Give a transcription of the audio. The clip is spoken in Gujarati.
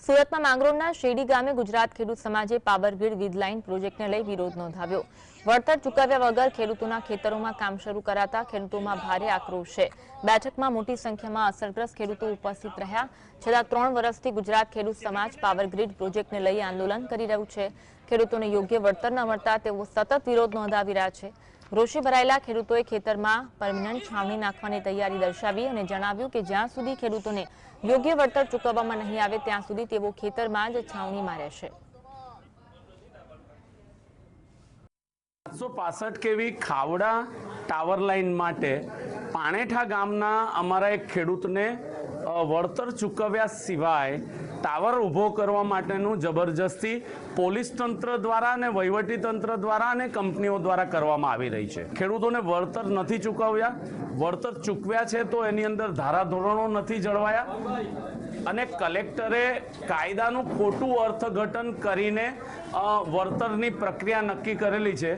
સુરતમાં માંગરોળના શેરડી ગામે ગુજરાત ખેડૂત સમાજે પાવરગ્રીડ વીજ લાઇન પ્રોજેક્ટને લઈ વિરોધ નોંધાવ્યો। વળતર ચૂકવ્યા વગર ખેડૂતોના ખેતરોમાં કામ શરૂ કરાતા ખેડૂતોમાં ભારે આક્રોશ છે। બેઠકમાં મોટી સંખ્યામાં અસરગ્રસ્ત ખેડૂતો ઉપસ્થિત રહ્યા, છેલ્લા 3 વર્ષથી ગુજરાત ખેડૂત સમાજ પાવરગ્રીડ પ્રોજેક્ટને લઈ આંદોલન કરી રહ્યું છે। ખેડૂતોને યોગ્ય વળતર ન મળતા તેઓ સતત વિરોધ નોંધાવી રહ્યા છે। રોષે ભરાયેલા ખેડૂતોએ ખેતરમાં પરમનન્ટ છાવણી નાખવાની તૈયારી દર્શાવી અને જણાવ્યું કે જ્યાં સુધી ખેડૂતોને યોગ્ય વળતર ચૂકવવામાં નહીં આવે ત્યાં સુધી તેઓ ખેતરમાં જ છાવણીમાં રહેશે। 765 કેવી ખાવડા ટાવર લાઇન માટે પાણેઠા ગામના અમારા એક ખેડૂતને વળતર ચૂકવ્યા સિવાય ટાવર ઊભો કરવા માટેનું જબરજસ્તી પોલીસ તંત્ર દ્વારા અને વહીવટી તંત્ર દ્વારા અને કંપનીઓ દ્વારા કરવામાં આવી રહી છે। ખેડૂતોને વળતર નથી ચૂકવ્યા, વળતર ચૂકવ્યા છે તો એની અંદર ધારાધોરણો નથી જળવાયા અને કલેક્ટરે કાયદાનું ખોટું અર્થઘટન કરીને વળતરની પ્રક્રિયા નક્કી કરેલી છે।